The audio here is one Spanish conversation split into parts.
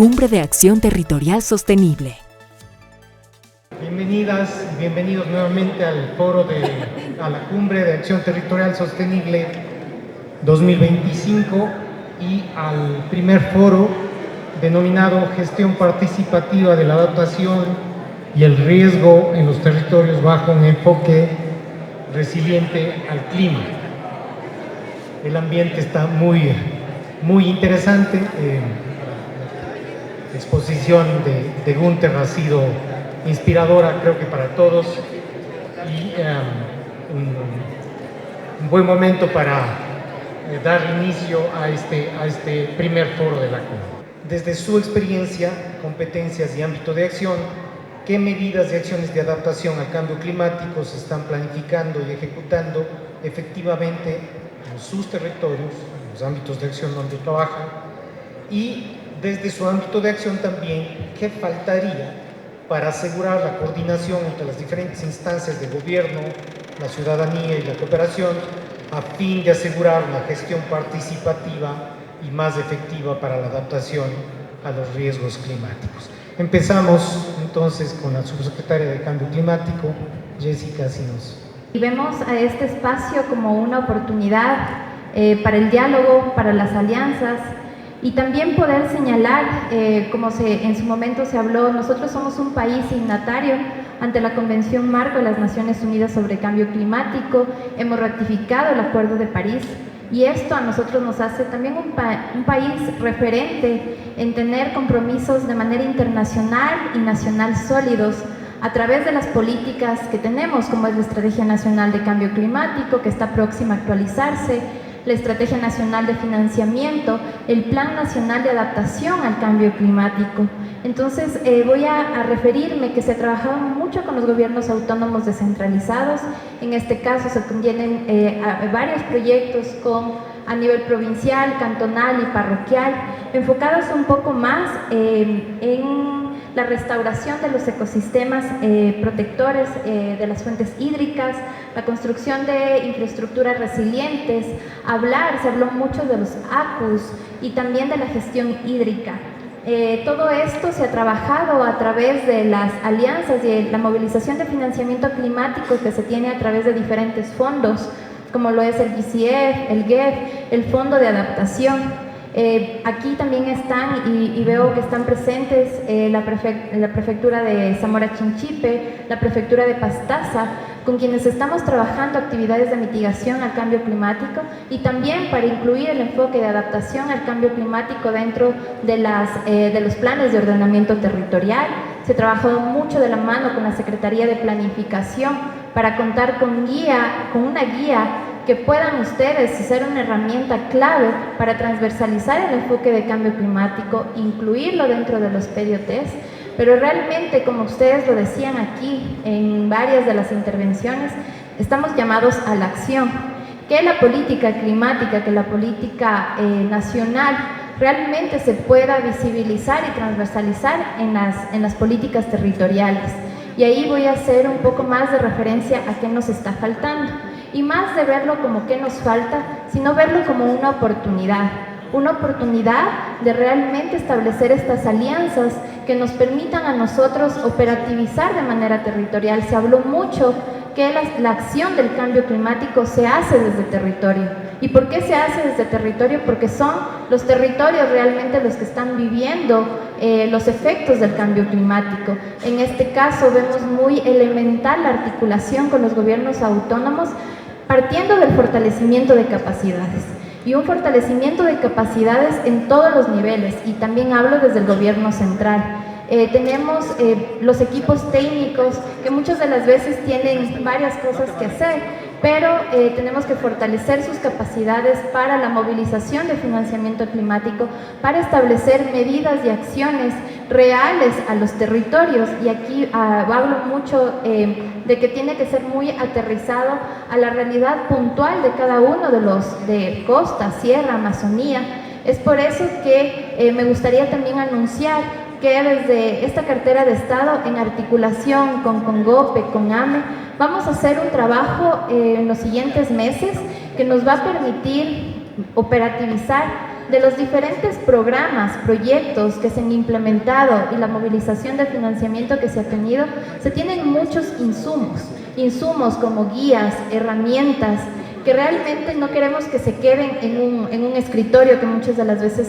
Cumbre de Acción Territorial Sostenible. Bienvenidas y bienvenidos nuevamente al foro a la Cumbre de Acción Territorial Sostenible 2025 y al primer foro denominado Gestión Participativa de la Adaptación y el Riesgo en los Territorios bajo un enfoque resiliente al clima. El ambiente está muy interesante. La exposición de Günther ha sido inspiradora, creo que para todos, y un buen momento para dar inicio a este primer foro de la cumbre. Desde su experiencia, competencias y ámbito de acción, ¿qué medidas y acciones de adaptación al cambio climático se están planificando y ejecutando efectivamente en sus territorios, en los ámbitos de acción donde trabajan? Y desde su ámbito de acción también, ¿qué faltaría para asegurar la coordinación entre las diferentes instancias de gobierno, la ciudadanía y la cooperación, a fin de asegurar una gestión participativa y más efectiva para la adaptación a los riesgos climáticos? Empezamos entonces con la subsecretaria de Cambio Climático, Jessica Sinos. Y vemos a este espacio como una oportunidad para el diálogo, para las alianzas, y también poder señalar, como en su momento se habló, nosotros somos un país signatario ante la Convención Marco de las Naciones Unidas sobre Cambio Climático, hemos ratificado el Acuerdo de París, y esto a nosotros nos hace también un país referente en tener compromisos de manera internacional y nacional sólidos a través de las políticas que tenemos, como es la Estrategia Nacional de Cambio Climático, que está próxima a actualizarse, la Estrategia Nacional de Financiamiento, el Plan Nacional de Adaptación al Cambio Climático. Entonces, voy a referirme que se ha trabajado mucho con los gobiernos autónomos descentralizados. En este caso, se tienen varios proyectos a nivel provincial, cantonal y parroquial, enfocados un poco más en la restauración de los ecosistemas protectores de las fuentes hídricas, la construcción de infraestructuras resilientes, se habló mucho de los ACUs y también de la gestión hídrica. Todo esto se ha trabajado a través de las alianzas y la movilización de financiamiento climático que se tiene a través de diferentes fondos, como lo es el GCF, el GEF, el Fondo de Adaptación. Aquí también están, y veo que están presentes la prefectura de Zamora Chinchipe, la prefectura de Pastaza, con quienes estamos trabajando actividades de mitigación al cambio climático y también para incluir el enfoque de adaptación al cambio climático dentro de los planes de ordenamiento territorial. Se ha trabajado mucho de la mano con la Secretaría de Planificación para contar con una guía que puedan ustedes ser una herramienta clave para transversalizar el enfoque de cambio climático, incluirlo dentro de los PDOTs, pero realmente, como ustedes lo decían aquí en varias de las intervenciones, estamos llamados a la acción, que la política climática, que la política nacional realmente se pueda visibilizar y transversalizar en las políticas territoriales. Y ahí voy a hacer un poco más de referencia a qué nos está faltando. Y más de verlo como qué nos falta, sino verlo como una oportunidad de realmente establecer estas alianzas que nos permitan a nosotros operativizar de manera territorial. Se habló mucho que la acción del cambio climático se hace desde territorio. ¿Y por qué se hace desde territorio? Porque son los territorios realmente los que están viviendo los efectos del cambio climático. En este caso vemos muy elemental la articulación con los gobiernos autónomos, partiendo del fortalecimiento de capacidades. Y un fortalecimiento de capacidades en todos los niveles, y también hablo desde el gobierno central. Tenemos los equipos técnicos que muchas de las veces tienen varias cosas que hacer, pero tenemos que fortalecer sus capacidades para la movilización de financiamiento climático, para establecer medidas y acciones reales a los territorios, y aquí hablo mucho de que tiene que ser muy aterrizado a la realidad puntual de cada uno de costa, sierra, Amazonía. Es por eso que me gustaría también anunciar que desde esta cartera de Estado, en articulación con CONGOPE, con AME, vamos a hacer un trabajo en los siguientes meses que nos va a permitir operativizar de los diferentes programas, proyectos que se han implementado y la movilización de financiamiento que se ha tenido, se tienen muchos insumos como guías, herramientas, que realmente no queremos que se queden en un escritorio, que muchas de las veces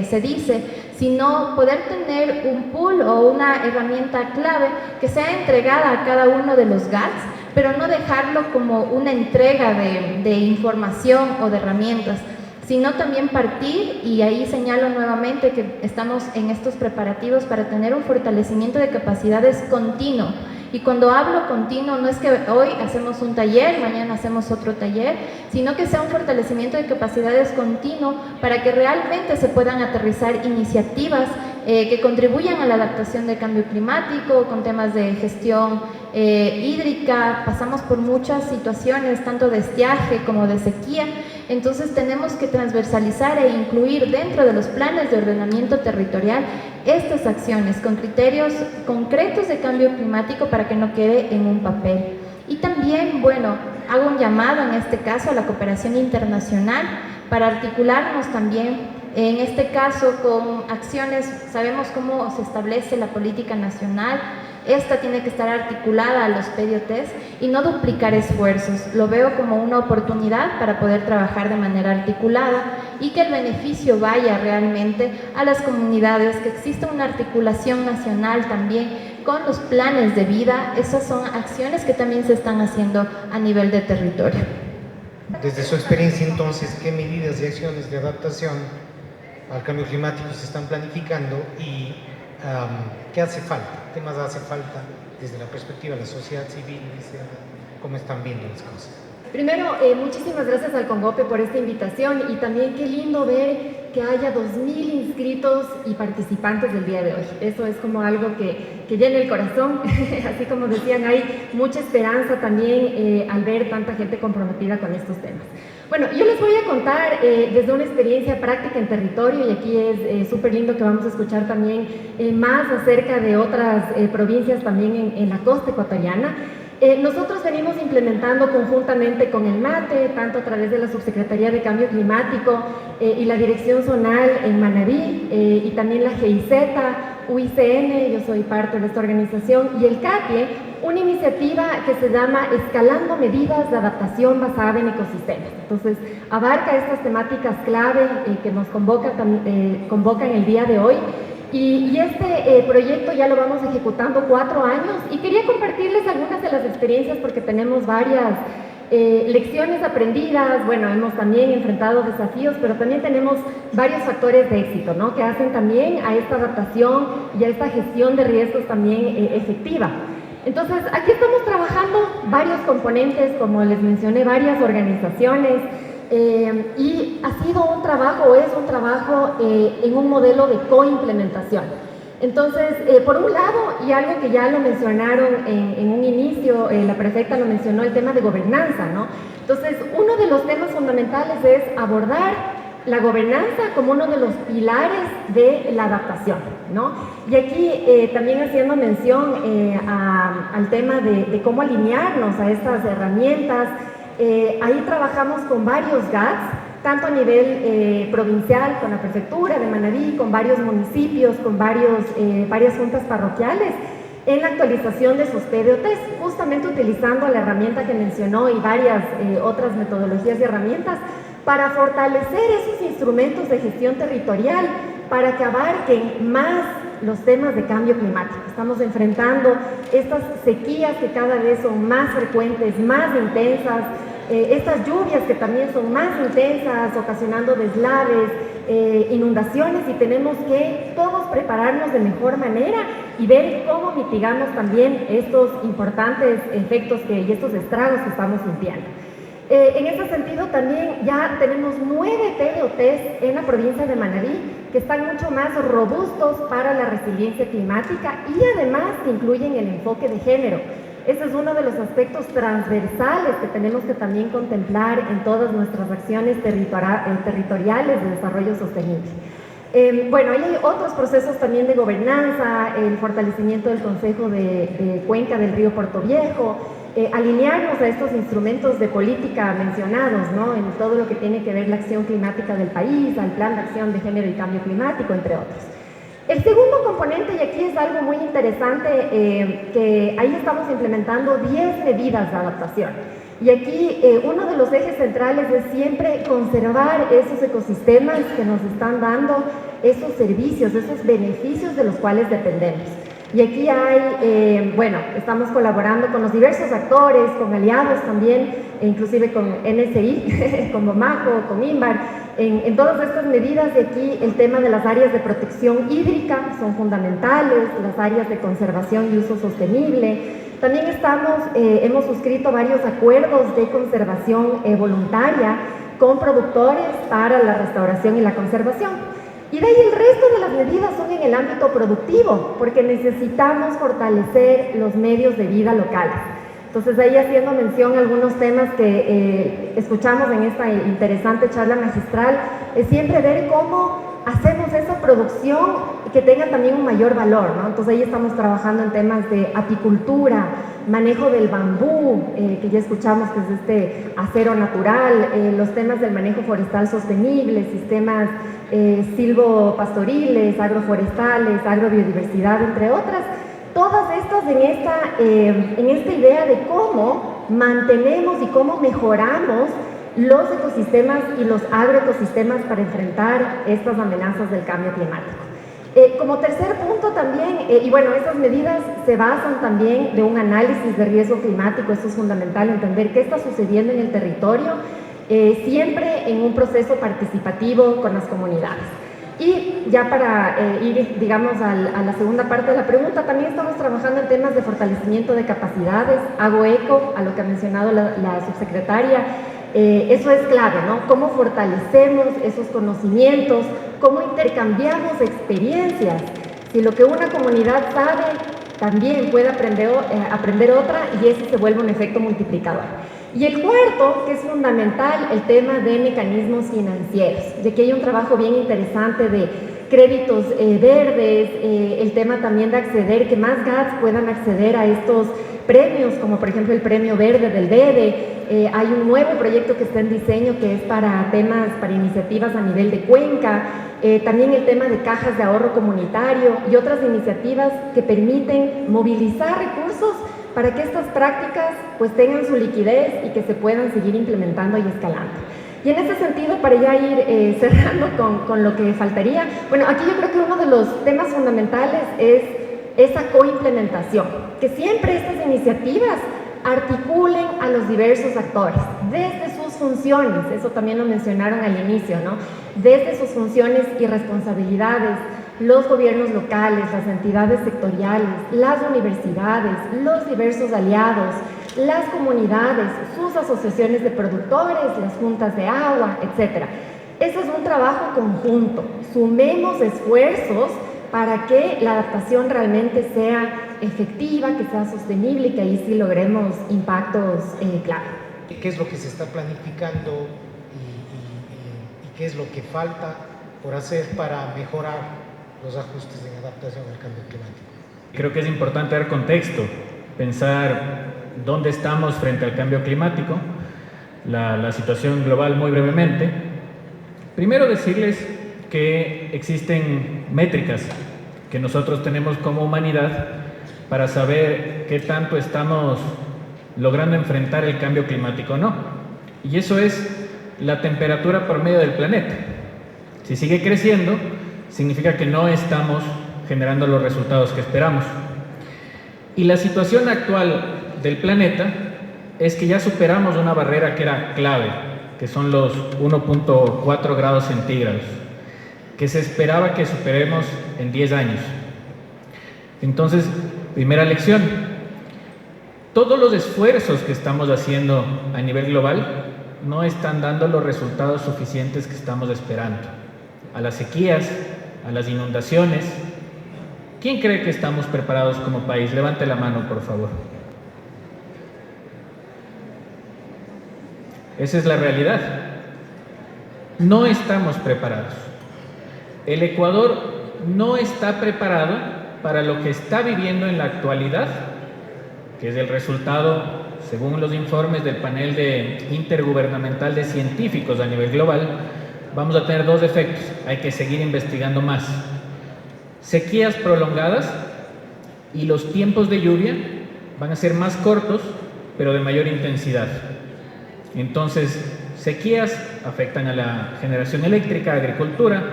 se dice, sino poder tener un pool o una herramienta clave que sea entregada a cada uno de los GATS, pero no dejarlo como una entrega de información o de herramientas, sino también partir, y ahí señalo nuevamente que estamos en estos preparativos para tener un fortalecimiento de capacidades continuo. Y cuando hablo continuo, no es que hoy hacemos un taller, mañana hacemos otro taller, sino que sea un fortalecimiento de capacidades continuo para que realmente se puedan aterrizar iniciativas que contribuyan a la adaptación del cambio climático, con temas de gestión hídrica. Pasamos por muchas situaciones, tanto de estiaje como de sequía, entonces tenemos que transversalizar e incluir dentro de los planes de ordenamiento territorial estas acciones con criterios concretos de cambio climático para que no quede en un papel. Y también, bueno, hago un llamado en este caso a la cooperación internacional para articularnos también, en este caso con acciones. Sabemos cómo se establece la política nacional. Esta tiene que estar articulada a los PDOTs y no duplicar esfuerzos. Lo veo como una oportunidad para poder trabajar de manera articulada y que el beneficio vaya realmente a las comunidades, que exista una articulación nacional también con los planes de vida. Esas son acciones que también se están haciendo a nivel de territorio. Desde su experiencia, entonces, ¿qué medidas y acciones de adaptación al cambio climático se están planificando y qué hace falta? ¿Qué más hace falta desde la perspectiva de la sociedad civil? ¿Cómo están viendo las cosas? Primero, muchísimas gracias al Congope por esta invitación, y también qué lindo ver que haya 2.000 inscritos y participantes del día de hoy. Eso es como algo que llena el corazón. Así como decían, hay mucha esperanza también al ver tanta gente comprometida con estos temas. Bueno, yo les voy a contar desde una experiencia práctica en territorio, y aquí es súper lindo que vamos a escuchar también más acerca de otras provincias también en la costa ecuatoriana. Nosotros venimos implementando conjuntamente con el MATE, tanto a través de la Subsecretaría de Cambio Climático y la Dirección Zonal en Manabí, y también la GIZ, UICN, yo soy parte de esta organización, y el CATIE, una iniciativa que se llama Escalando Medidas de Adaptación Basada en Ecosistemas. Entonces, abarca estas temáticas clave que nos convocan el día de hoy. Y este proyecto ya lo vamos ejecutando 4 años, y quería compartirles algunas de las experiencias porque tenemos varias lecciones aprendidas. Bueno, hemos también enfrentado desafíos, pero también tenemos varios factores de éxito, ¿no?, que hacen también a esta adaptación y a esta gestión de riesgos también efectiva. Entonces, aquí estamos trabajando varios componentes, como les mencioné, varias organizaciones, y ha sido un trabajo, es un trabajo en un modelo de coimplementación. Entonces, por un lado, y algo que ya lo mencionaron en un inicio, la prefecta lo mencionó, el tema de gobernanza, ¿no? Entonces, uno de los temas fundamentales es abordar la gobernanza como uno de los pilares de la adaptación, ¿no? Y aquí también haciendo mención al tema de cómo alinearnos a estas herramientas. Ahí trabajamos con varios GATS, tanto a nivel provincial, con la prefectura de Manabí, con varios municipios, con varias juntas parroquiales, en la actualización de sus PDOTs, justamente utilizando la herramienta que mencionó y varias otras metodologías y herramientas para fortalecer esos instrumentos de gestión territorial para que abarquen más los temas de cambio climático. Estamos enfrentando estas sequías que cada vez son más frecuentes, más intensas, estas lluvias que también son más intensas, ocasionando deslaves, inundaciones, y tenemos que todos prepararnos de mejor manera y ver cómo mitigamos también estos importantes efectos y estos estragos que estamos sintiendo. En ese sentido también ya tenemos 9 PDOTs en la provincia de Manabí que están mucho más robustos para la resiliencia climática, y además que incluyen el enfoque de género. Ese es uno de los aspectos transversales que tenemos que también contemplar en todas nuestras acciones territoriales de desarrollo sostenible. Bueno, hay otros procesos también de gobernanza, el fortalecimiento del Consejo de Cuenca del Río Puerto Viejo, alinearnos a estos instrumentos de política mencionados, ¿no? En todo lo que tiene que ver la acción climática del país, al plan de acción de género y cambio climático, entre otros. El segundo componente, y aquí es algo muy interesante, que ahí estamos implementando 10 medidas de adaptación. Y aquí uno de los ejes centrales es siempre conservar esos ecosistemas que nos están dando esos servicios, esos beneficios de los cuales dependemos. Y aquí hay, bueno, estamos colaborando con los diversos actores, con aliados también, e inclusive con NSI, con Momaco, con INVAR, en todas estas medidas. De aquí el tema de las áreas de protección hídrica son fundamentales, las áreas de conservación y uso sostenible. También hemos suscrito varios acuerdos de conservación voluntaria con productores para la restauración y la conservación. Y de ahí el resto de las medidas son en el ámbito productivo, porque necesitamos fortalecer los medios de vida locales. Entonces, ahí haciendo mención a algunos temas que escuchamos en esta interesante charla magistral, es siempre ver cómo hacemos esa producción que tenga también un mayor valor, ¿no? Entonces, ahí estamos trabajando en temas de apicultura, manejo del bambú, que ya escuchamos que es este acero natural, los temas del manejo forestal sostenible, sistemas silvopastoriles, agroforestales, agrobiodiversidad, entre otras. Todas estas en esta idea de cómo mantenemos y cómo mejoramos los ecosistemas y los agroecosistemas para enfrentar estas amenazas del cambio climático. Como tercer punto también, y bueno, estas medidas se basan también de un análisis de riesgo climático. Esto es fundamental, entender qué está sucediendo en el territorio, siempre en un proceso participativo con las comunidades. Y ya para ir, digamos, a la segunda parte de la pregunta, también estamos trabajando en temas de fortalecimiento de capacidades. Hago eco a lo que ha mencionado la subsecretaria. Eso es clave, ¿no? Cómo fortalecemos esos conocimientos, cómo intercambiamos experiencias. Si lo que una comunidad sabe, también puede aprender otra, y ese se vuelve un efecto multiplicador. Y el cuarto, que es fundamental, el tema de mecanismos financieros. Y aquí hay un trabajo bien interesante de créditos verdes, el tema también de acceder, que más GATS puedan acceder a estos premios, como por ejemplo el premio verde del BEDE. Hay un nuevo proyecto que está en diseño que es para iniciativas a nivel de cuenca. También el tema de cajas de ahorro comunitario y otras iniciativas que permiten movilizar recursos para que estas prácticas pues tengan su liquidez y que se puedan seguir implementando y escalando. Y en ese sentido, para ya ir cerrando con lo que faltaría, bueno, aquí yo creo que uno de los temas fundamentales es esa coimplementación, que siempre estas iniciativas articulen a los diversos actores, desde sus funciones, eso también lo mencionaron al inicio, ¿no? Desde sus funciones y responsabilidades, los gobiernos locales, las entidades sectoriales, las universidades, los diversos aliados, las comunidades, sus asociaciones de productores, las juntas de agua, etc. Ese es un trabajo conjunto. Sumemos esfuerzos para que la adaptación realmente sea efectiva, que sea sostenible y que ahí sí logremos impactos clave. ¿Qué es lo que se está planificando y qué es lo que falta por hacer para mejorar los ajustes en adaptación al cambio climático? Creo que es importante dar contexto, pensar dónde estamos frente al cambio climático, la situación global muy brevemente. Primero decirles que existen métricas que nosotros tenemos como humanidad para saber qué tanto estamos logrando enfrentar el cambio climático o no. Y eso es la temperatura promedio del planeta. Si sigue creciendo, significa que no estamos generando los resultados que esperamos. Y la situación actual del planeta es que ya superamos una barrera que era clave, que son los 1.4 grados centígrados, que se esperaba que superemos en 10 años. Entonces, primera lección, todos los esfuerzos que estamos haciendo a nivel global no están dando los resultados suficientes que estamos esperando. A las sequías, a las inundaciones. ¿Quién cree que estamos preparados como país? Levante la mano, por favor. Esa es la realidad. No estamos preparados. El Ecuador no está preparado para lo que está viviendo en la actualidad, que es el resultado según los informes del panel intergubernamental de científicos a nivel global, vamos a tener dos efectos. Hay que seguir investigando más. Sequías prolongadas y los tiempos de lluvia van a ser más cortos, pero de mayor intensidad. Entonces, sequías afectan a la generación eléctrica, agricultura,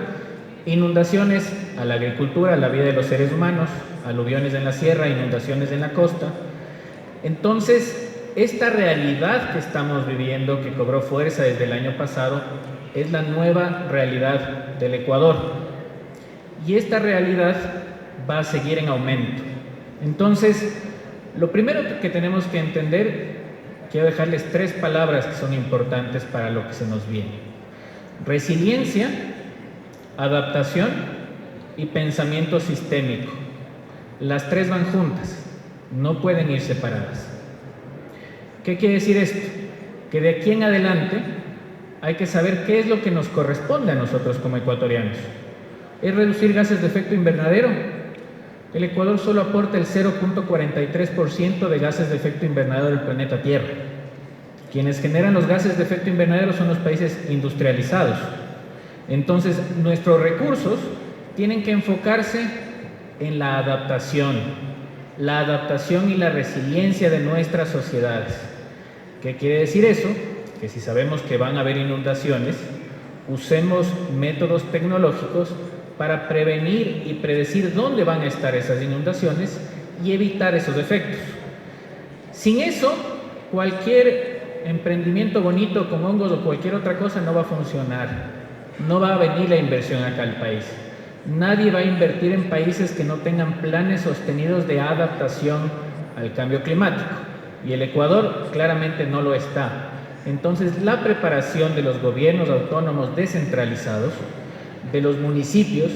inundaciones a la agricultura, a la vida de los seres humanos, aluviones en la sierra, inundaciones en la costa. Entonces, esta realidad que estamos viviendo, que cobró fuerza desde el año pasado, es la nueva realidad del Ecuador. Y esta realidad va a seguir en aumento. Entonces, lo primero que tenemos que entender, quiero dejarles 3 palabras que son importantes para lo que se nos viene: resiliencia, adaptación y pensamiento sistémico. Las 3 van juntas, no pueden ir separadas. ¿Qué quiere decir esto? Que de aquí en adelante hay que saber qué es lo que nos corresponde a nosotros como ecuatorianos. ¿Es reducir gases de efecto invernadero? El Ecuador solo aporta el 0.43% de gases de efecto invernadero del planeta Tierra. Quienes generan los gases de efecto invernadero son los países industrializados. Entonces, nuestros recursos tienen que enfocarse en la adaptación y la resiliencia de nuestras sociedades. ¿Qué quiere decir eso? Que si sabemos que van a haber inundaciones, usemos métodos tecnológicos para prevenir y predecir dónde van a estar esas inundaciones y evitar esos efectos. Sin eso, cualquier emprendimiento bonito con hongos o cualquier otra cosa no va a funcionar. No va a venir la inversión acá al país. Nadie va a invertir en países que no tengan planes sostenidos de adaptación al cambio climático. Y el Ecuador claramente no lo está. Entonces, la preparación de los gobiernos autónomos descentralizados, de los municipios,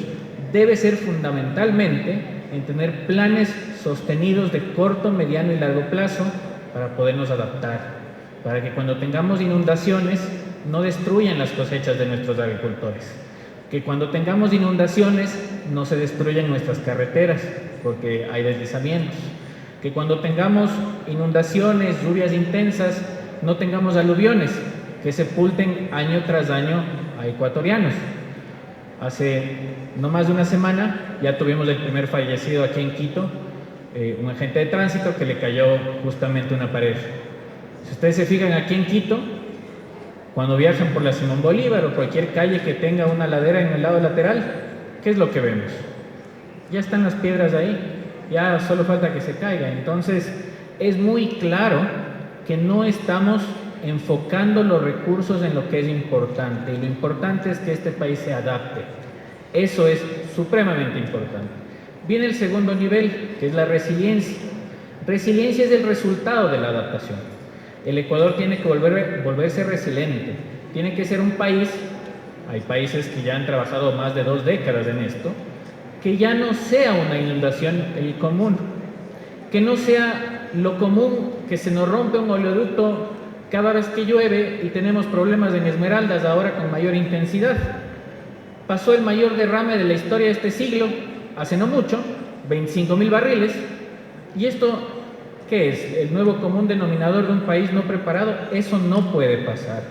debe ser fundamentalmente en tener planes sostenidos de corto, mediano y largo plazo para podernos adaptar, para que cuando tengamos inundaciones no destruyan las cosechas de nuestros agricultores, que cuando tengamos inundaciones no se destruyan nuestras carreteras porque hay deslizamientos, que cuando tengamos inundaciones, lluvias intensas, no tengamos aluviones que sepulten año tras año a ecuatorianos. Hace no más de una semana ya tuvimos el primer fallecido aquí en Quito, un agente de tránsito que le cayó justamente una pared. Si ustedes se fijan aquí en Quito, cuando viajan por la Simón Bolívar o cualquier calle que tenga una ladera en el lado lateral, ¿qué es lo que vemos? Ya están las piedras ahí, ya solo falta que se caiga. Entonces, es muy claro que no estamos enfocando los recursos en lo que es importante, y lo importante es que este país se adapte. Eso es supremamente importante. Viene el segundo nivel, que es la resiliencia. Resiliencia es el resultado de la adaptación. El Ecuador tiene que volverse resiliente, tiene que ser un país, hay países que ya han trabajado más de 2 décadas en esto, que ya no sea una inundación el común, que no sea lo común que se nos rompe un oleoducto cada vez que llueve y tenemos problemas en Esmeraldas ahora con mayor intensidad. Pasó el mayor derrame de la historia de este siglo, hace no mucho, 25.000 barriles, y esto, ¿qué es? ¿El nuevo común denominador de un país no preparado? Eso no puede pasar.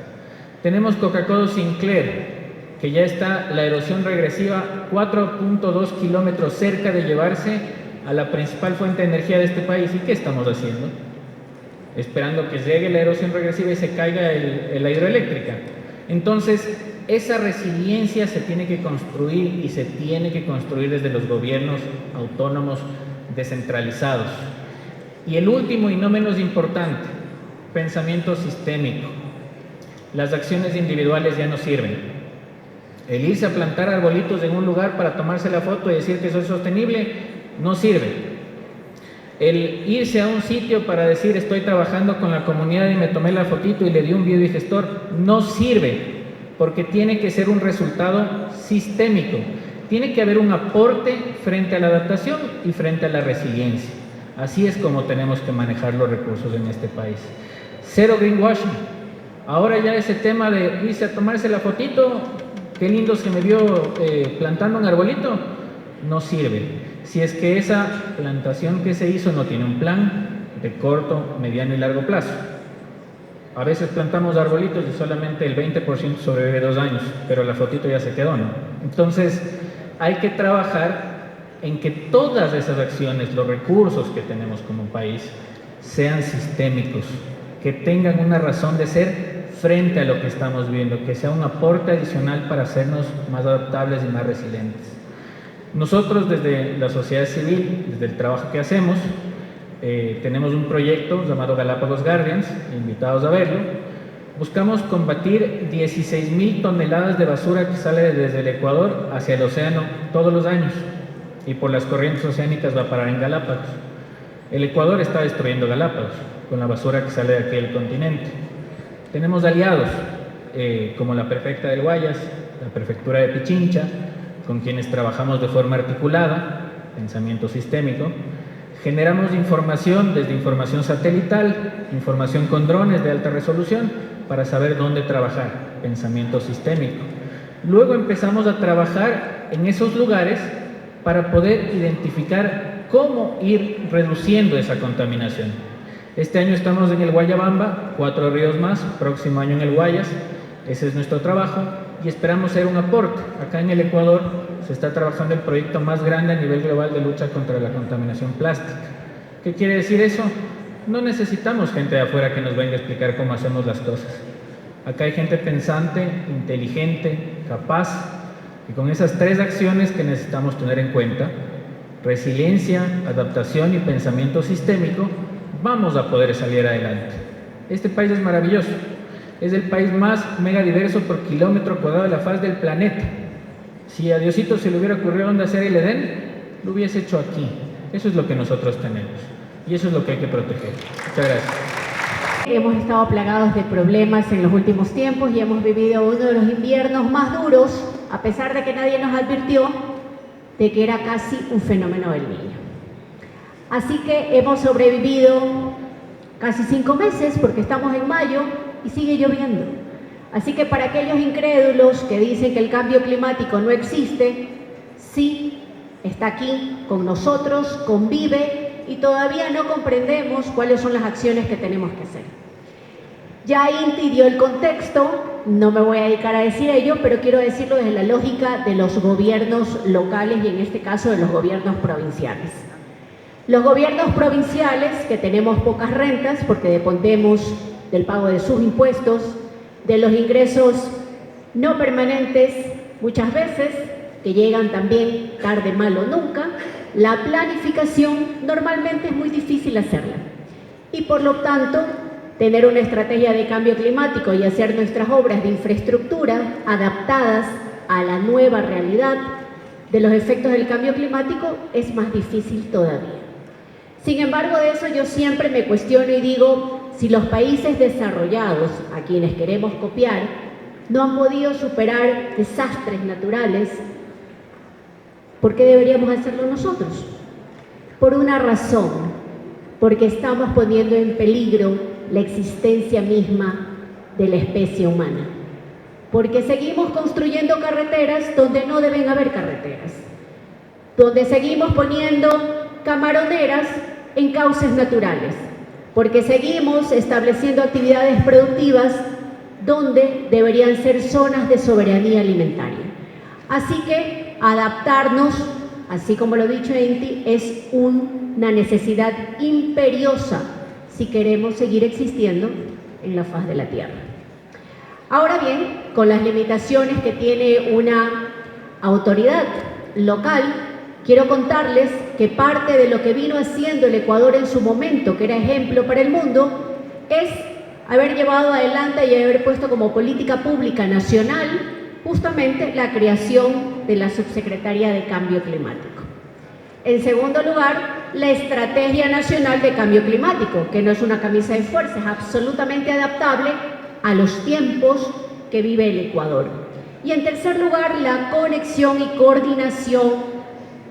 Tenemos Coca-Cola Sinclair, que ya está la erosión regresiva 4.2 kilómetros cerca de llevarse a la principal fuente de energía de este país. ¿Y qué estamos haciendo? Esperando que llegue la erosión regresiva y se caiga la hidroeléctrica. Entonces, esa resiliencia se tiene que construir y se tiene que construir desde los gobiernos autónomos descentralizados. Y el último y no menos importante, pensamiento sistémico. Las acciones individuales ya no sirven. El irse a plantar arbolitos en un lugar para tomarse la foto y decir que eso es sostenible, no sirve. El irse a un sitio para decir estoy trabajando con la comunidad y me tomé la fotito y le di un biodigestor, no sirve, porque tiene que ser un resultado sistémico. Tiene que haber un aporte frente a la adaptación y frente a la resiliencia. Así es como tenemos que manejar los recursos en este país. Cero greenwashing. Ahora ya ese tema de irse a tomarse la fotito, qué lindo se me vio plantando un arbolito, no sirve. Si es que esa plantación que se hizo no tiene un plan, de corto, mediano y largo plazo. A veces plantamos arbolitos y solamente el 20% sobrevive 2 años, pero la fotito ya se quedó, ¿no? Entonces, hay que trabajar en que todas esas acciones, los recursos que tenemos como país, sean sistémicos, que tengan una razón de ser frente a lo que estamos viendo, que sea un aporte adicional para hacernos más adaptables y más resilientes. Nosotros desde la sociedad civil, desde el trabajo que hacemos, tenemos un proyecto llamado Galápagos Guardians, invitados a verlo. Buscamos combatir 16.000 toneladas de basura que sale desde el Ecuador hacia el océano todos los años y por las corrientes oceánicas va a parar en Galápagos. El Ecuador está destruyendo Galápagos con la basura que sale de aquí del continente. Tenemos aliados como la prefecta del Guayas, la prefectura de Pichincha, con quienes trabajamos de forma articulada, pensamiento sistémico. Generamos información desde información satelital, información con drones de alta resolución para saber dónde trabajar, pensamiento sistémico. Luego empezamos a trabajar en esos lugares para poder identificar cómo ir reduciendo esa contaminación. Este año estamos en el Guayabamba, 4 ríos más, próximo año en el Guayas, ese es nuestro trabajo y esperamos ser un aporte. Acá en el Ecuador se está trabajando el proyecto más grande a nivel global de lucha contra la contaminación plástica. ¿Qué quiere decir eso? No necesitamos gente de afuera que nos venga a explicar cómo hacemos las cosas. Acá hay gente pensante, inteligente, capaz, y con esas 3 acciones que necesitamos tener en cuenta, resiliencia, adaptación y pensamiento sistémico, vamos a poder salir adelante. Este país es maravilloso, es el país más megadiverso por kilómetro cuadrado de la faz del planeta. Si a Diosito se le hubiera ocurrido dónde hacer el Edén, lo hubiese hecho aquí. Eso es lo que nosotros tenemos y eso es lo que hay que proteger. Muchas gracias. Hemos estado plagados de problemas en los últimos tiempos y hemos vivido uno de los inviernos más duros, a pesar de que nadie nos advirtió de que era casi un fenómeno del Niño. Así que hemos sobrevivido casi 5 meses porque estamos en mayo y sigue lloviendo. Así que para aquellos incrédulos que dicen que el cambio climático no existe, sí, está aquí con nosotros, convive y todavía no comprendemos cuáles son las acciones que tenemos que hacer. Ya Inti dio el contexto, no me voy a dedicar a decir ello, pero quiero decirlo desde la lógica de los gobiernos locales y en este caso de los gobiernos provinciales. Los gobiernos provinciales, que tenemos pocas rentas porque dependemos del pago de sus impuestos, de los ingresos no permanentes, muchas veces, que llegan también tarde, mal o nunca, la planificación normalmente es muy difícil hacerla. Y por lo tanto, tener una estrategia de cambio climático y hacer nuestras obras de infraestructura adaptadas a la nueva realidad de los efectos del cambio climático es más difícil todavía. Sin embargo, de eso yo siempre me cuestiono y digo, si los países desarrollados, a quienes queremos copiar, no han podido superar desastres naturales, ¿por qué deberíamos hacerlo nosotros? Por una razón, porque estamos poniendo en peligro la existencia misma de la especie humana. Porque seguimos construyendo carreteras donde no deben haber carreteras. Donde seguimos poniendo camaroneras en cauces naturales. Porque seguimos estableciendo actividades productivas donde deberían ser zonas de soberanía alimentaria. Así que adaptarnos, así como lo ha dicho Inti, es una necesidad imperiosa si queremos seguir existiendo en la faz de la Tierra. Ahora bien, con las limitaciones que tiene una autoridad local, quiero contarles que parte de lo que vino haciendo el Ecuador en su momento, que era ejemplo para el mundo, es haber llevado adelante y haber puesto como política pública nacional justamente la creación de la Subsecretaría de Cambio Climático. En segundo lugar, la Estrategia Nacional de Cambio Climático, que no es una camisa de fuerza, es absolutamente adaptable a los tiempos que vive el Ecuador. Y en tercer lugar, la conexión y coordinación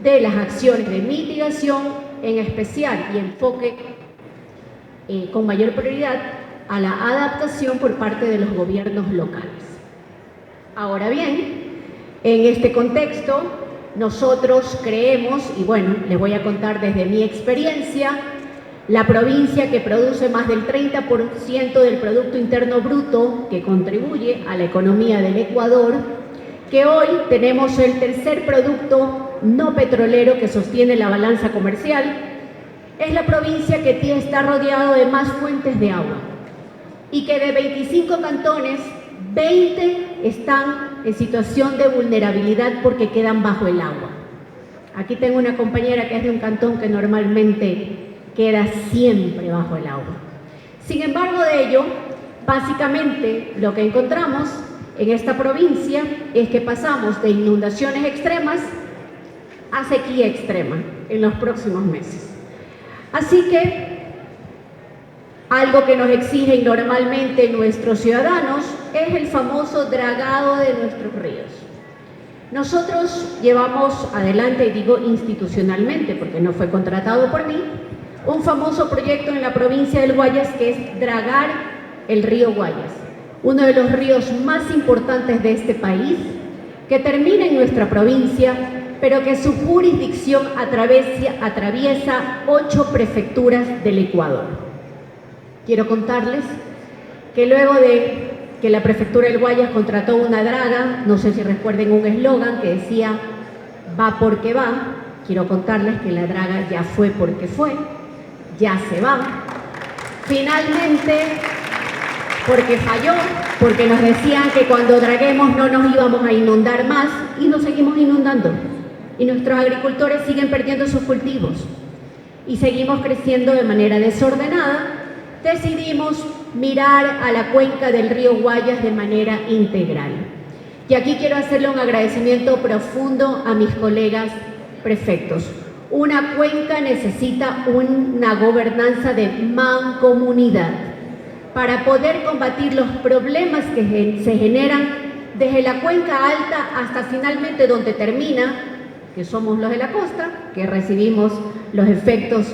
de las acciones de mitigación, en especial y enfoque con mayor prioridad a la adaptación por parte de los gobiernos locales. Ahora bien, en este contexto, nosotros creemos, y bueno, les voy a contar desde mi experiencia, la provincia que produce más del 30% del Producto Interno Bruto, que contribuye a la economía del Ecuador, que hoy tenemos el tercer producto no petrolero que sostiene la balanza comercial, es la provincia que está rodeado de más fuentes de agua y que de 25 cantones, 20 están en situación de vulnerabilidad porque quedan bajo el agua. Aquí tengo una compañera que es de un cantón que normalmente queda siempre bajo el agua. Sin embargo de ello, básicamente lo que encontramos en esta provincia es que pasamos de inundaciones extremas a sequía extrema en los próximos meses. Así que algo que nos exigen normalmente nuestros ciudadanos es el famoso dragado de nuestros ríos. Nosotros llevamos adelante, y digo institucionalmente porque no fue contratado por mí, un famoso proyecto en la provincia del Guayas que es dragar el río Guayas, uno de los ríos más importantes de este país, que termina en nuestra provincia, pero que su jurisdicción atraviesa 8 prefecturas del Ecuador. Quiero contarles que luego de que la prefectura del Guayas contrató una draga, no sé si recuerden un eslogan que decía "va porque va", quiero contarles que la draga ya fue porque fue, ya se va. Finalmente, porque falló, porque nos decían que cuando draguemos no nos íbamos a inundar más y nos seguimos inundando. Y nuestros agricultores siguen perdiendo sus cultivos y seguimos creciendo de manera desordenada. Decidimos mirar a la cuenca del río Guayas de manera integral. Y aquí quiero hacerle un agradecimiento profundo a mis colegas prefectos. Una cuenca necesita una gobernanza de mancomunidad para poder combatir los problemas que se generan desde la cuenca alta hasta finalmente donde termina, que somos los de la costa, que recibimos los efectos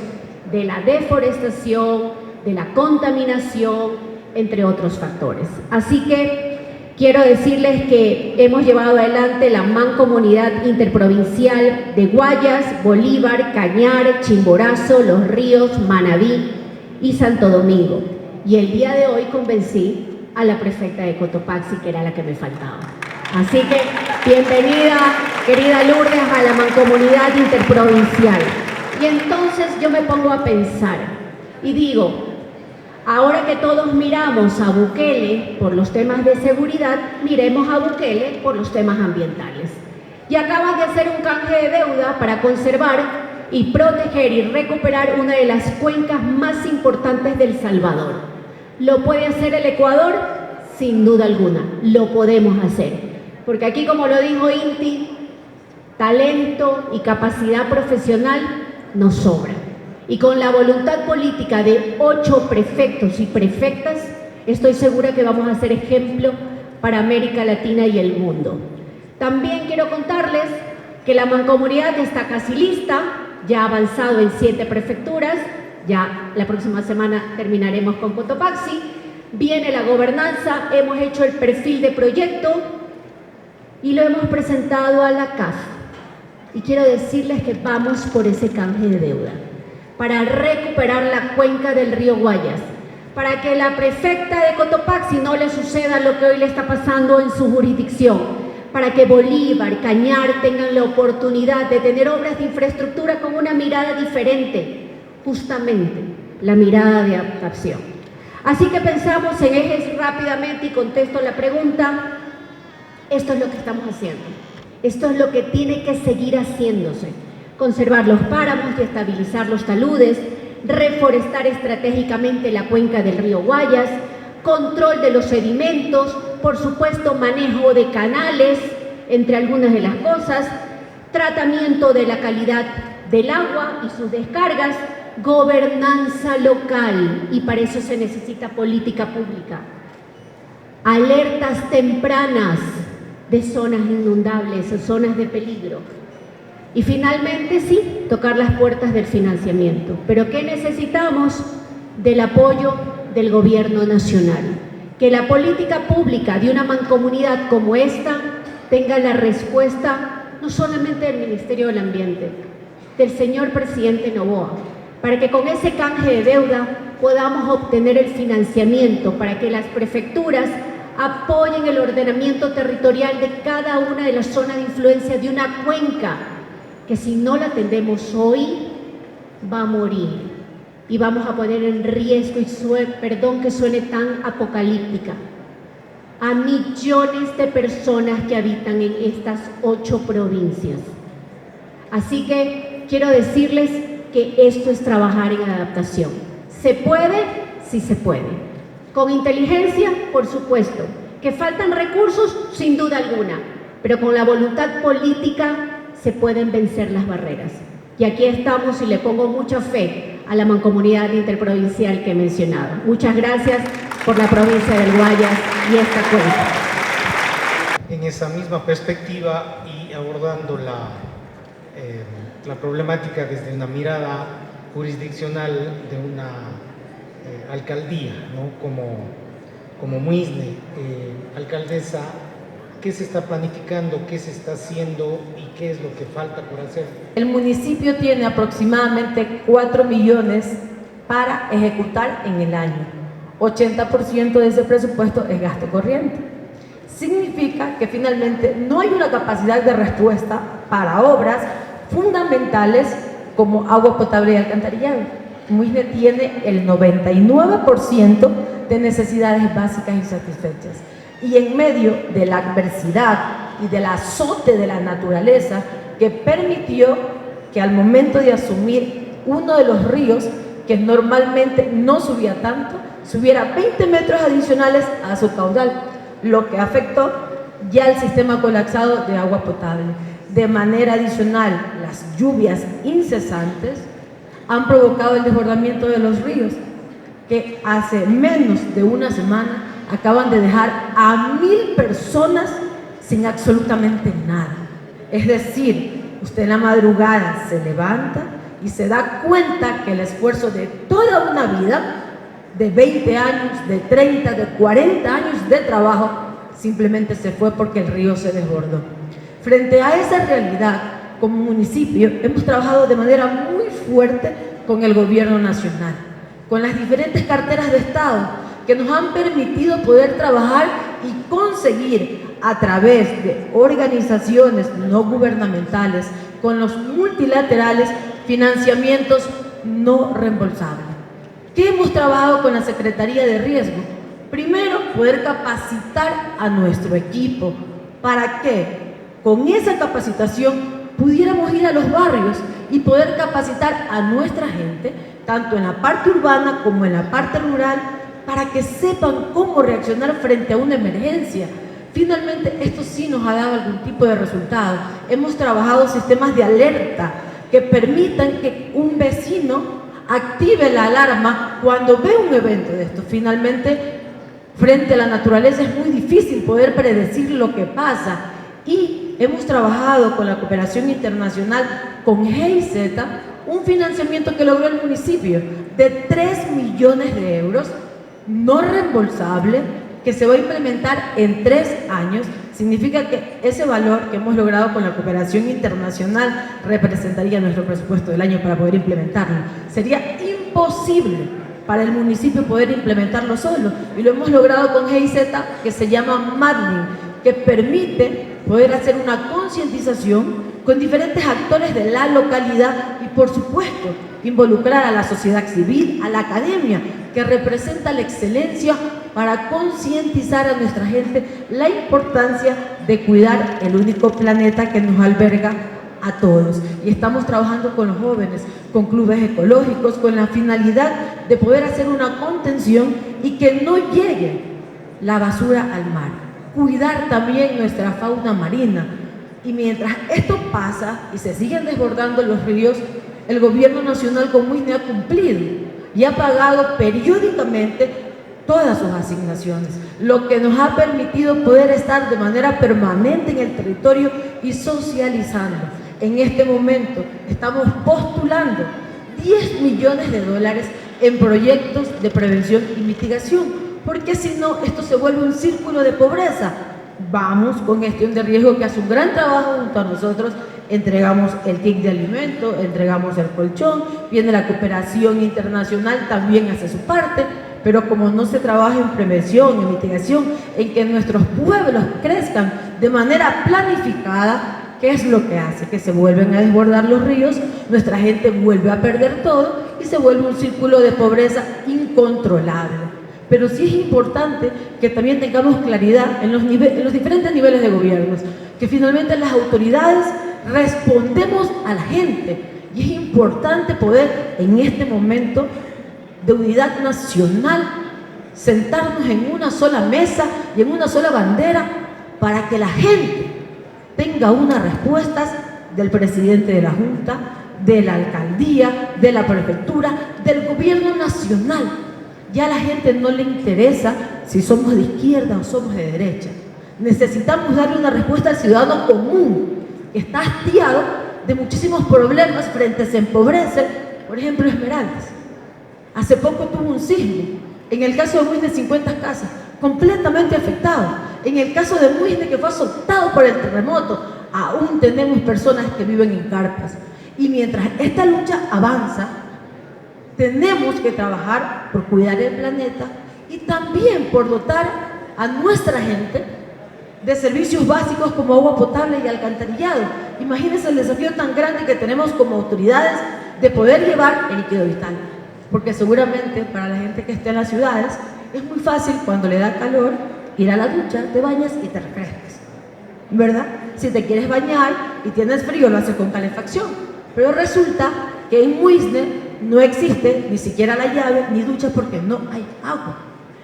de la deforestación, de la contaminación, entre otros factores. Así que quiero decirles que hemos llevado adelante la mancomunidad interprovincial de Guayas, Bolívar, Cañar, Chimborazo, Los Ríos, Manabí y Santo Domingo. Y el día de hoy convencí a la prefecta de Cotopaxi, que era la que me faltaba. Así que bienvenida, querida Lourdes, a la mancomunidad interprovincial. Y entonces yo me pongo a pensar y digo, ahora que todos miramos a Bukele por los temas de seguridad, miremos a Bukele por los temas ambientales. Y acaban de hacer un canje de deuda para conservar y proteger y recuperar una de las cuencas más importantes del Salvador. ¿Lo puede hacer el Ecuador? Sin duda alguna, lo podemos hacer. Porque aquí, como lo dijo Inti, talento y capacidad profesional nos sobra. Y con la voluntad política de 8 prefectos y prefectas, estoy segura que vamos a ser ejemplo para América Latina y el mundo. También quiero contarles que la mancomunidad está casi lista, ya ha avanzado en 7 prefecturas, ya la próxima semana terminaremos con Cotopaxi, viene la gobernanza, hemos hecho el perfil de proyecto y lo hemos presentado a la CAF. Y quiero decirles que vamos por ese canje de deuda, para recuperar la cuenca del río Guayas, para que la prefecta de Cotopaxi no le suceda lo que hoy le está pasando en su jurisdicción, para que Bolívar, Cañar tengan la oportunidad de tener obras de infraestructura con una mirada diferente, justamente la mirada de adaptación. Así que pensamos en ejes rápidamente y contesto la pregunta. Esto es lo que estamos haciendo. Esto es lo que tiene que seguir haciéndose. Conservar los páramos y estabilizar los taludes, reforestar estratégicamente la cuenca del río Guayas, control de los sedimentos, por supuesto manejo de canales, entre algunas de las cosas, tratamiento de la calidad del agua y sus descargas, gobernanza local, y para eso se necesita política pública, alertas tempranas de zonas inundables o zonas de peligro. Y finalmente, sí, tocar las puertas del financiamiento. ¿Pero qué necesitamos? Del apoyo del gobierno nacional. Que la política pública de una mancomunidad como esta tenga la respuesta no solamente del Ministerio del Ambiente, del señor presidente Noboa, para que con ese canje de deuda podamos obtener el financiamiento, para que las prefecturas apoyen el ordenamiento territorial de cada una de las zonas de influencia de una cuenca, que si no la atendemos hoy, va a morir. Y vamos a poner en riesgo, y perdón que suene tan apocalíptica, a millones de personas que habitan en estas 8 provincias. Así que quiero decirles que esto es trabajar en adaptación. ¿Se puede? Sí se puede. Con inteligencia, por supuesto. ¿Que faltan recursos? Sin duda alguna. Pero con la voluntad política se pueden vencer las barreras. Y aquí estamos y le pongo mucha fe a la mancomunidad interprovincial que he mencionado. Muchas gracias por la provincia del Guayas y esta cuenca. En esa misma perspectiva y abordando la problemática desde una mirada jurisdiccional de una alcaldía, ¿no? como Muisne, alcaldesa, ¿qué se está planificando, qué se está haciendo y qué es lo que falta por hacer? El municipio tiene aproximadamente 4 millones para ejecutar en el año. 80% de ese presupuesto es gasto corriente. Significa que finalmente no hay una capacidad de respuesta para obras fundamentales como agua potable y alcantarillado. Muisne tiene el 99% de necesidades básicas insatisfechas. Y en medio de la adversidad y del azote de la naturaleza que permitió que al momento de asumir uno de los ríos, que normalmente no subía tanto, subiera 20 metros adicionales a su caudal, lo que afectó ya el sistema colapsado de agua potable. De manera adicional, las lluvias incesantes han provocado el desbordamiento de los ríos, que hace menos de una semana acaban de dejar a 1000 personas sin absolutamente nada. Es decir, usted en la madrugada se levanta y se da cuenta que el esfuerzo de toda una vida, de 20 años, de 30, de 40 años de trabajo, simplemente se fue porque el río se desbordó. Frente a esa realidad, como municipio, hemos trabajado de manera muy fuerte con el gobierno nacional, con las diferentes carteras de Estado, que nos han permitido poder trabajar y conseguir a través de organizaciones no gubernamentales, con los multilaterales, financiamientos no reembolsables. ¿Qué hemos trabajado con la Secretaría de Riesgo? Primero, poder capacitar a nuestro equipo para que con esa capacitación pudiéramos ir a los barrios y poder capacitar a nuestra gente, tanto en la parte urbana como en la parte rural, para que sepan cómo reaccionar frente a una emergencia. Finalmente, esto sí nos ha dado algún tipo de resultado. Hemos trabajado sistemas de alerta que permitan que un vecino active la alarma cuando ve un evento de esto. Finalmente, frente a la naturaleza es muy difícil poder predecir lo que pasa, y hemos trabajado con la cooperación internacional, con GIZ, un financiamiento que logró el municipio de 3 millones de euros, no reembolsable, que se va a implementar en 3 años. Significa que ese valor que hemos logrado con la cooperación internacional representaría nuestro presupuesto del año para poder implementarlo. Sería imposible para el municipio poder implementarlo solo, y lo hemos logrado con GIZ, que se llama Madlin, que permite poder hacer una concientización con diferentes actores de la localidad y, por supuesto, involucrar a la sociedad civil, a la academia, que representa la excelencia, para concientizar a nuestra gente la importancia de cuidar el único planeta que nos alberga a todos. Y estamos trabajando con los jóvenes, con clubes ecológicos, con la finalidad de poder hacer una contención y que no llegue la basura al mar. Cuidar también nuestra fauna marina. Y mientras esto pasa y se siguen desbordando los ríos, el gobierno nacional con Muisne ha cumplido y ha pagado periódicamente todas sus asignaciones, lo que nos ha permitido poder estar de manera permanente en el territorio y socializando. En este momento estamos postulando 10 millones de dólares en proyectos de prevención y mitigación, porque si no, esto se vuelve un círculo de pobreza. Vamos con gestión de riesgo, que hace un gran trabajo junto a nosotros. Entregamos el kit de alimento, entregamos el colchón, viene la cooperación internacional, también hace su parte, pero como no se trabaja en prevención, en mitigación, en que nuestros pueblos crezcan de manera planificada, ¿qué es lo que hace? Que se vuelven a desbordar los ríos, nuestra gente vuelve a perder todo y se vuelve un círculo de pobreza incontrolable. Pero sí es importante que también tengamos claridad en los diferentes niveles de gobiernos, que finalmente las autoridades respondemos a la gente, y es importante poder en este momento de unidad nacional sentarnos en una sola mesa y en una sola bandera para que la gente tenga unas respuestas del presidente de la Junta, de la alcaldía, de la prefectura, del gobierno nacional. Ya a la gente no le interesa si somos de izquierda o somos de derecha. Necesitamos darle una respuesta al ciudadano común, que está hastiado de muchísimos problemas frente a se empobrece, por ejemplo, Esmeraldas. Hace poco tuvo un sismo. En el caso de Muisne, 50 casas, completamente afectadas. En el caso de Muisne, que fue azotado por el terremoto, aún tenemos personas que viven en carpas. Y mientras esta lucha avanza, tenemos que trabajar por cuidar el planeta y también por dotar a nuestra gente de servicios básicos como agua potable y alcantarillado. Imagínense el desafío tan grande que tenemos como autoridades de poder llevar el líquido vital. Porque seguramente para la gente que esté en las ciudades es muy fácil cuando le da calor ir a la ducha, te bañas y te refrescas, ¿verdad? Si te quieres bañar y tienes frío, lo haces con calefacción. Pero resulta que en Muisne no existe ni siquiera la llave ni ducha porque no hay agua.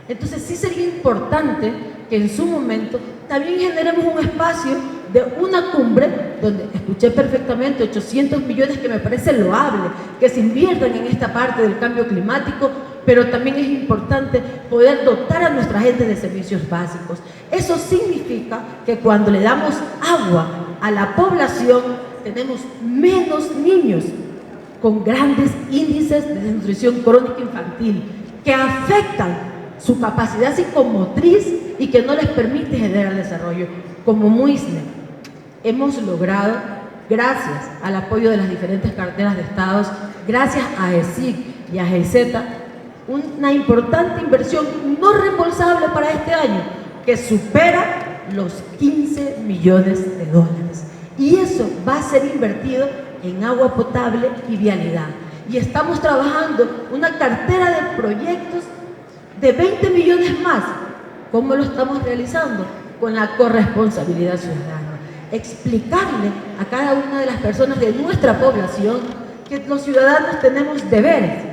Entonces sí sería importante que en su momento también generemos un espacio de una cumbre donde escuché perfectamente 800 millones, que me parece loable, que se inviertan en esta parte del cambio climático, pero también es importante poder dotar a nuestra gente de servicios básicos. Eso significa que cuando le damos agua a la población, tenemos menos niños con grandes índices de desnutrición crónica infantil que afectan su capacidad psicomotriz y que no les permite generar desarrollo. Como Muisne, hemos logrado, gracias al apoyo de las diferentes carteras de estados, gracias a ESIC y a GIZ, una importante inversión no reembolsable para este año que supera los 15 millones de dólares. Y eso va a ser invertido en agua potable y vialidad. Y estamos trabajando una cartera de proyectos de 20 millones más. ¿Cómo lo estamos realizando? Con la corresponsabilidad ciudadana. Explicarle a cada una de las personas de nuestra población que los ciudadanos tenemos deberes,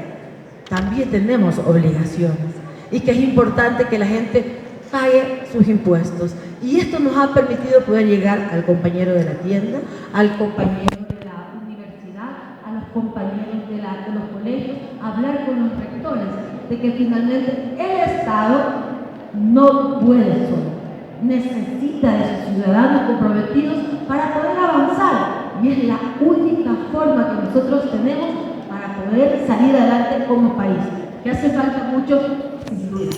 también tenemos obligaciones, y que es importante que la gente pague sus impuestos. Y esto nos ha permitido poder llegar al compañero de la tienda, al compañero de la universidad, a los compañeros de los colegios, hablar con los rectores de que finalmente el Estado no puede solo, necesita de sus ciudadanos comprometidos para poder avanzar, y es la única forma que nosotros tenemos para poder salir adelante como país, que hace falta mucho, sin duda.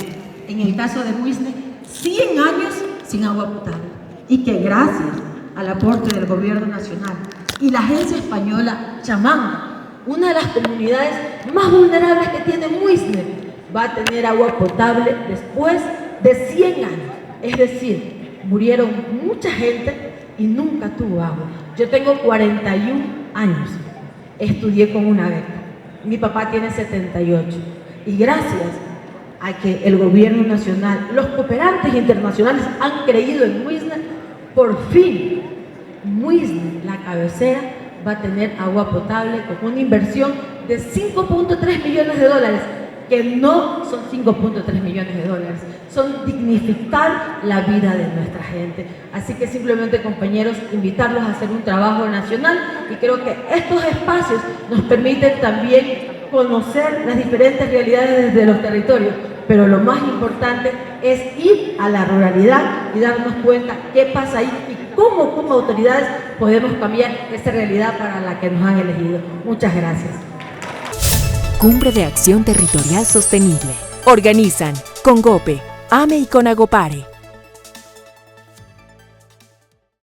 En el caso de Muisne, 100 años sin agua potable, y que gracias al aporte del gobierno nacional y la agencia española Chamán, una de las comunidades más vulnerables que tiene Muisne, va a tener agua potable después de 100 años. Es decir, murieron mucha gente y nunca tuvo agua. Yo tengo 41 años, estudié con una beca, mi papá tiene 78, y gracias a que el gobierno nacional, los cooperantes internacionales han creído en Muisne, por fin Muisne, la cabecera, va a tener agua potable con una inversión de 5.3 millones de dólares, que no son 5.3 millones de dólares, son dignificar la vida de nuestra gente. Así que simplemente, compañeros, invitarlos a hacer un trabajo nacional, y creo que estos espacios nos permiten también conocer las diferentes realidades desde los territorios, pero lo más importante es ir a la ruralidad y darnos cuenta qué pasa ahí y cómo como autoridades podemos cambiar esa realidad para la que nos han elegido. Muchas gracias. Cumbre de Acción Territorial Sostenible. Organizan Congope, AME y Conagopare.